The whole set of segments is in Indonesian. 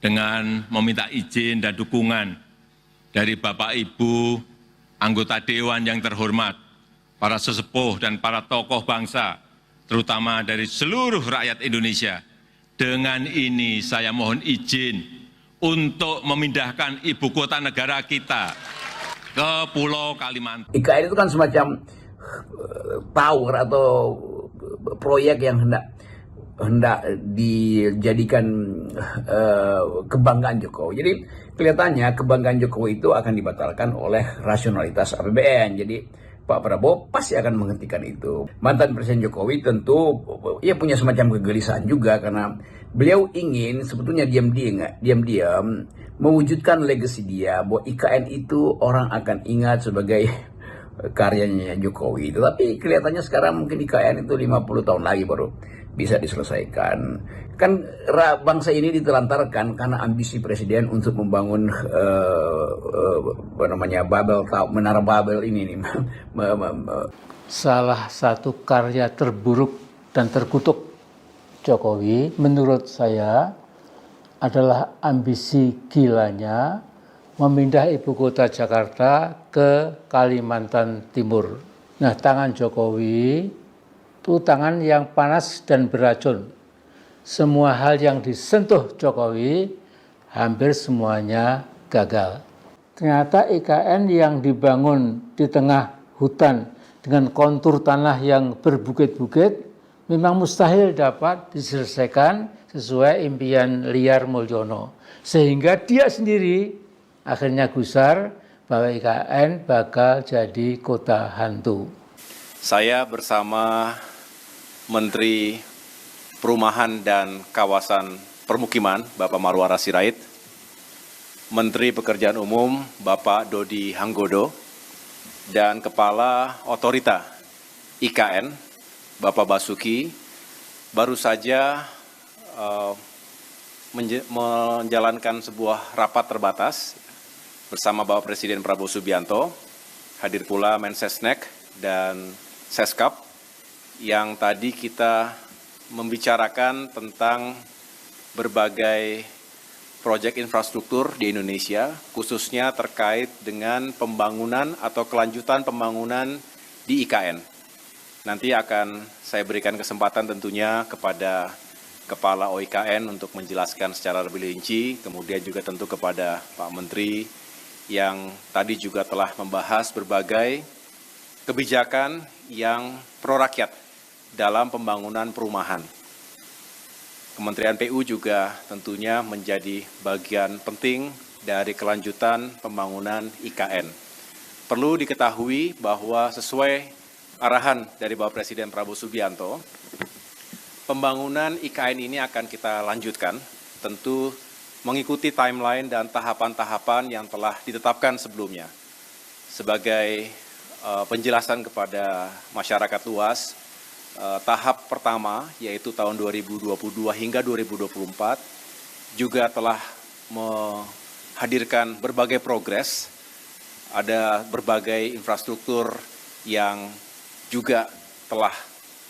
dengan meminta izin dan dukungan dari Bapak Ibu anggota Dewan yang terhormat, para sesepuh dan para tokoh bangsa, terutama dari seluruh rakyat Indonesia. Dengan ini saya mohon izin untuk memindahkan ibu kota negara kita ke Pulau Kalimantan. IKN itu kan semacam tower atau proyek yang hendak dijadikan kebanggaan Jokowi. Jadi kelihatannya kebanggaan Jokowi itu akan dibatalkan oleh rasionalitas APBN. Jadi Pak Prabowo pasti akan menghentikan itu. Mantan Presiden Jokowi tentu ya punya semacam kegelisahan juga karena beliau ingin sebetulnya diam-diam mewujudkan legasi dia bahwa IKN itu orang akan ingat sebagai karyanya Jokowi. Tetapi kelihatannya sekarang mungkin IKN itu 50 tahun lagi baru bisa diselesaikan. Kan bangsa ini ditelantarkan karena ambisi presiden untuk membangun menara Babel ini nih. Salah satu karya terburuk dan terkutuk Jokowi menurut saya adalah ambisi gilanya memindah ibu kota Jakarta ke Kalimantan Timur. Nah, tangan Jokowi itu tangan yang panas dan beracun. Semua hal yang disentuh Jokowi hampir semuanya gagal. Ternyata IKN yang dibangun di tengah hutan dengan kontur tanah yang berbukit-bukit memang mustahil dapat diselesaikan sesuai impian liar Mulyono. Sehingga dia sendiri akhirnya gusar bahwa IKN bakal jadi kota hantu. Saya bersama Menteri Perumahan dan Kawasan Permukiman, Bapak Marwara Sirait, Menteri Pekerjaan Umum, Bapak Dodi Hanggodo, dan Kepala Otorita IKN, Bapak Basuki, baru saja menjalankan sebuah rapat terbatas bersama Bapak Presiden Prabowo Subianto, hadir pula Mensesnek dan Seskap, yang tadi kita membicarakan tentang berbagai proyek infrastruktur di Indonesia, khususnya terkait dengan pembangunan atau kelanjutan pembangunan di IKN. Nanti akan saya berikan kesempatan tentunya kepada Kepala OIKN untuk menjelaskan secara lebih rinci, kemudian juga tentu kepada Pak Menteri yang tadi juga telah membahas berbagai kebijakan yang pro-rakyat dalam pembangunan perumahan. Kementerian PU juga tentunya menjadi bagian penting dari kelanjutan pembangunan IKN. Perlu diketahui bahwa sesuai arahan dari Bapak Presiden Prabowo Subianto, pembangunan IKN ini akan kita lanjutkan, tentu mengikuti timeline dan tahapan-tahapan yang telah ditetapkan sebelumnya. Sebagai penjelasan kepada masyarakat luas, tahap pertama, yaitu tahun 2022 hingga 2024, juga telah menghadirkan berbagai progres. Ada berbagai infrastruktur yang juga telah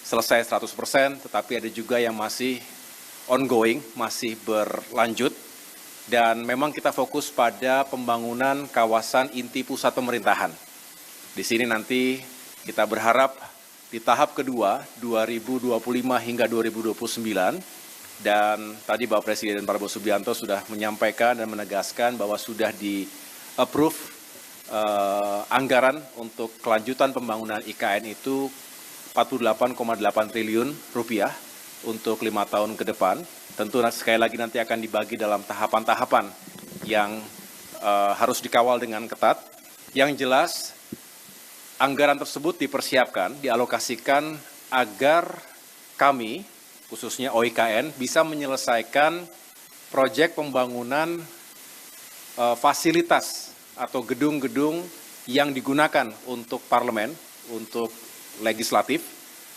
selesai 100%, tetapi ada juga yang masih ongoing, masih berlanjut. Dan memang kita fokus pada pembangunan kawasan inti pusat pemerintahan. Di sini nanti kita berharap di tahap kedua, 2025 hingga 2029, dan tadi Bapak Presiden Prabowo Subianto sudah menyampaikan dan menegaskan bahwa sudah di-approve anggaran untuk kelanjutan pembangunan IKN itu 48,8 triliun rupiah untuk 5 tahun ke depan. Tentu sekali lagi nanti akan dibagi dalam tahapan-tahapan yang harus dikawal dengan ketat. Yang jelas, anggaran tersebut dipersiapkan, dialokasikan agar kami, khususnya OIKN, bisa menyelesaikan proyek pembangunan fasilitas atau gedung-gedung yang digunakan untuk parlemen, untuk legislatif,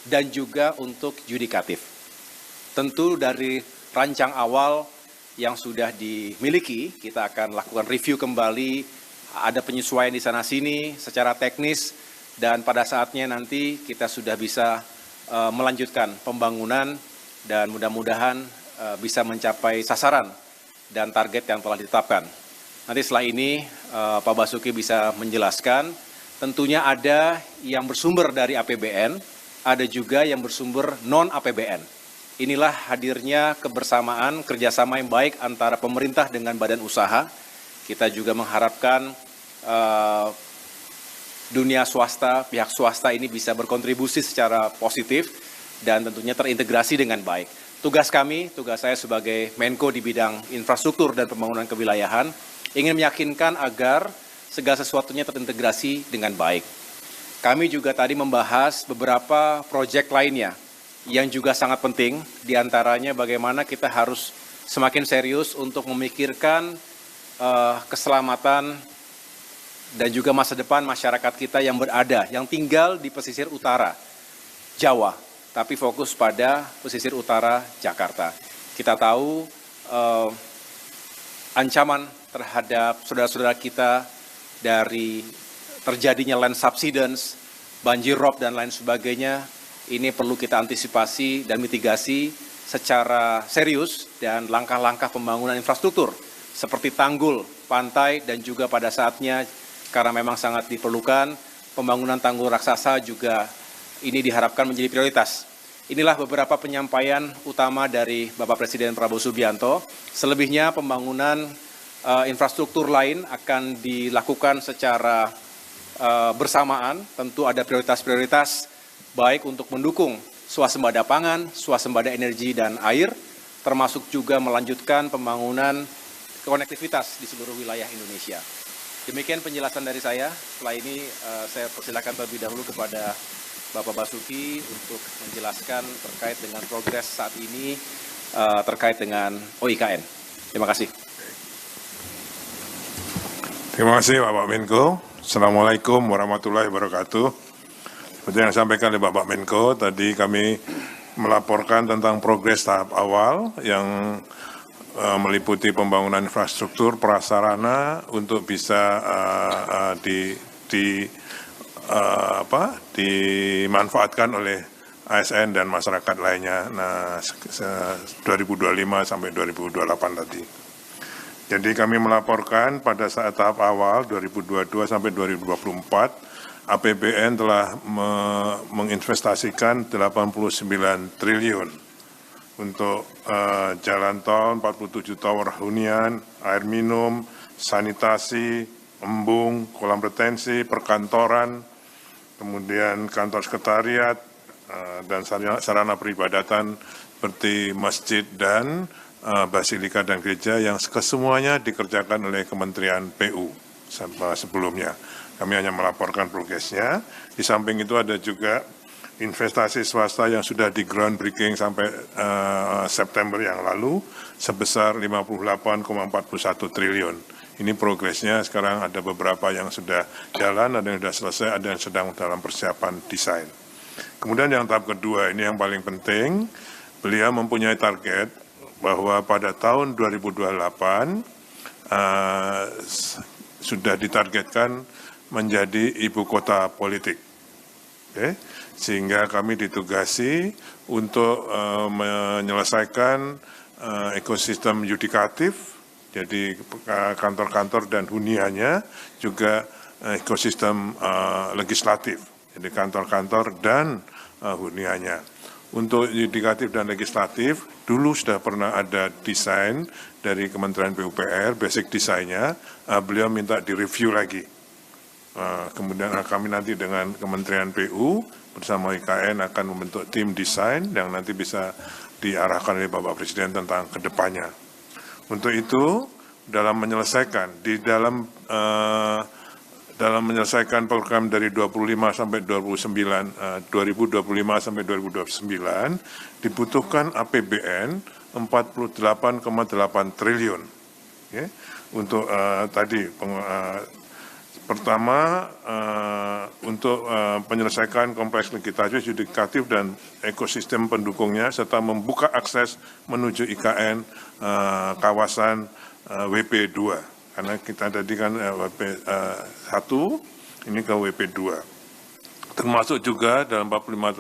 dan juga untuk yudikatif. Tentu dari rancang awal yang sudah dimiliki, kita akan lakukan review kembali, ada penyesuaian di sana-sini secara teknis, dan pada saatnya nanti kita sudah bisa melanjutkan pembangunan dan mudah-mudahan bisa mencapai sasaran dan target yang telah ditetapkan. Nanti setelah ini Pak Basuki bisa menjelaskan, tentunya ada yang bersumber dari APBN, ada juga yang bersumber non-APBN. Inilah hadirnya kebersamaan, kerjasama yang baik antara pemerintah dengan badan usaha. Kita juga mengharapkan dunia swasta, pihak swasta ini bisa berkontribusi secara positif dan tentunya terintegrasi dengan baik. Tugas saya sebagai Menko di bidang infrastruktur dan pembangunan kewilayahan, ingin meyakinkan agar segala sesuatunya terintegrasi dengan baik. Kami juga tadi membahas beberapa proyek lainnya yang juga sangat penting, diantaranya bagaimana kita harus semakin serius untuk memikirkan keselamatan dan juga masa depan masyarakat kita yang yang tinggal di pesisir utara Jawa, tapi fokus pada pesisir utara Jakarta. Kita tahu ancaman terhadap saudara-saudara kita dari terjadinya land subsidence, banjir rob dan lain sebagainya, ini perlu kita antisipasi dan mitigasi secara serius dan langkah-langkah pembangunan infrastruktur seperti tanggul, pantai, dan juga pada saatnya karena memang sangat diperlukan, pembangunan tanggul raksasa juga ini diharapkan menjadi prioritas. Inilah beberapa penyampaian utama dari Bapak Presiden Prabowo Subianto. Selebihnya pembangunan infrastruktur lain akan dilakukan secara bersamaan. Tentu ada prioritas-prioritas baik untuk mendukung swasembada pangan, swasembada energi dan air, termasuk juga melanjutkan pembangunan konektivitas di seluruh wilayah Indonesia. Demikian penjelasan dari saya. Setelah ini saya persilakan terlebih dahulu kepada Bapak Basuki untuk menjelaskan terkait dengan progres saat ini terkait dengan OIKN. Terima kasih. Terima kasih Bapak Menko. Assalamualaikum warahmatullahi wabarakatuh. Seperti yang disampaikan oleh Bapak Menko, tadi kami melaporkan tentang progres tahap awal yang meliputi pembangunan infrastruktur prasarana untuk bisa dimanfaatkan oleh ASN dan masyarakat lainnya. Nah, 2025 sampai 2028 tadi. Jadi kami melaporkan pada saat tahap awal 2022 sampai 2024 APBN telah menginvestasikan 89 triliun untuk jalan tol, 47 tower hunian, air minum, sanitasi, embung, kolam retensi, perkantoran, kemudian kantor sekretariat, dan sarana peribadatan seperti masjid dan basilika dan gereja yang kesemuanya dikerjakan oleh Kementerian PU sebelumnya. Kami hanya melaporkan progresnya. Di samping itu ada juga investasi swasta yang sudah di groundbreaking sampai September yang lalu sebesar 58,41 triliun. Ini progresnya sekarang ada beberapa yang sudah jalan, ada yang sudah selesai, ada yang sedang dalam persiapan desain. Kemudian yang tahap kedua, ini yang paling penting, beliau mempunyai target bahwa pada tahun 2028 sudah ditargetkan menjadi ibu kota politik. Okay? Sehingga kami ditugasi untuk menyelesaikan ekosistem yudikatif, jadi kantor-kantor dan huniannya, juga ekosistem legislatif, jadi kantor-kantor dan huniannya. Untuk yudikatif dan legislatif, dulu sudah pernah ada desain dari Kementerian PUPR, basic desainnya, beliau minta direview lagi. Kemudian kami nanti dengan Kementerian PU bersama IKN akan membentuk tim desain yang nanti bisa diarahkan oleh Bapak Presiden tentang kedepannya. Untuk itu, dalam menyelesaikan menyelesaikan program dari 2025 sampai 2025 sampai 2029 dibutuhkan APBN 48,8 triliun. Okay? Untuk tadi pertama, untuk penyelesaian kompleks legislatif, yudikatif, dan ekosistem pendukungnya, serta membuka akses menuju IKN kawasan WP2. Karena kita tadi kan WP1, ini ke WP2. Termasuk juga dalam 48,8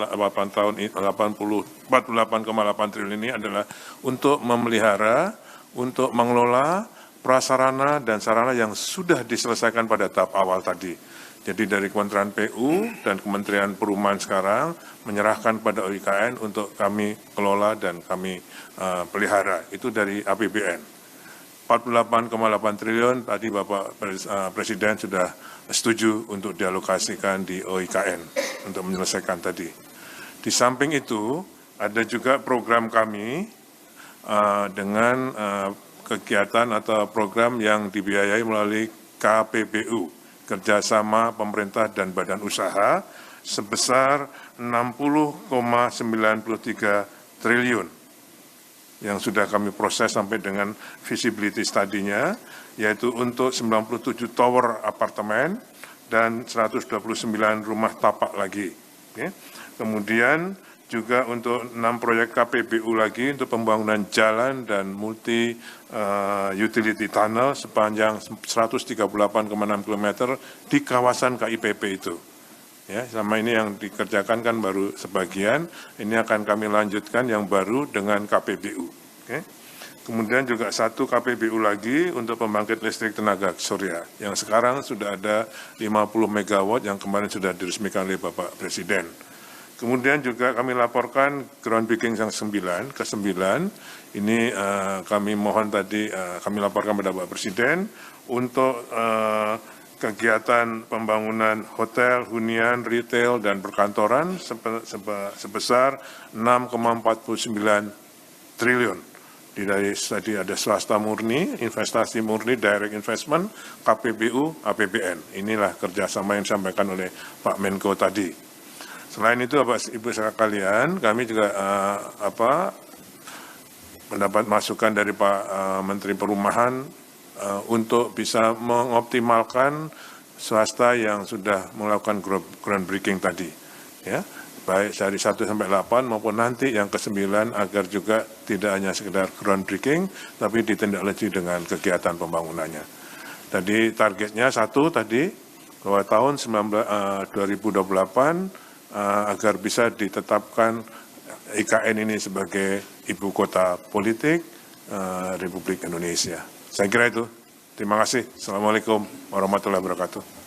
triliun ini adalah untuk memelihara untuk mengelola prasarana dan sarana yang sudah diselesaikan pada tahap awal tadi. Jadi dari Kementerian PU dan Kementerian Perumahan sekarang menyerahkan pada OIKN untuk kami kelola dan kami pelihara. Itu dari APBN. 48,8 triliun tadi Bapak Presiden sudah setuju untuk dialokasikan di OIKN untuk menyelesaikan tadi. Di samping itu ada juga program kami dengan kegiatan atau program yang dibiayai melalui KPBU, kerjasama pemerintah dan badan usaha, sebesar 60,93 triliun yang sudah kami proses sampai dengan feasibility study-nya, yaitu untuk 97 tower apartemen dan 129 rumah tapak lagi. Oke. Kemudian juga untuk 6 proyek KPBU lagi untuk pembangunan jalan dan multi utility tunnel sepanjang 138,6 km di kawasan KIPP itu. Ya, selama ini yang dikerjakan kan baru sebagian, ini akan kami lanjutkan yang baru dengan KPBU. Oke. Kemudian juga 1 KPBU lagi untuk pembangkit listrik tenaga surya, yang sekarang sudah ada 50 MW yang kemarin sudah diresmikan oleh Bapak Presiden. Kemudian juga kami laporkan groundbreaking yang ke-9, ini kami mohon tadi, kami laporkan pada Bapak Presiden untuk kegiatan pembangunan hotel, hunian, retail, dan perkantoran sebesar 6,49 triliun. Dari tadi ada swasta murni, investasi murni, direct investment, KPBU, APBN. Inilah kerjasama yang disampaikan oleh Pak Menko tadi. Selain itu, Bapak Ibu sekalian, kami juga mendapat masukan dari Pak Menteri Perumahan untuk bisa mengoptimalkan swasta yang sudah melakukan groundbreaking tadi, ya, baik dari 1 sampai 8 maupun nanti yang ke-9 agar juga tidak hanya sekedar groundbreaking, tapi ditindaklanjuti dengan kegiatan pembangunannya. Tadi targetnya 1 tadi bahwa tahun 2028 agar bisa ditetapkan IKN ini sebagai ibu kota politik Republik Indonesia. Saya kira itu. Terima kasih. Assalamualaikum warahmatullahi wabarakatuh.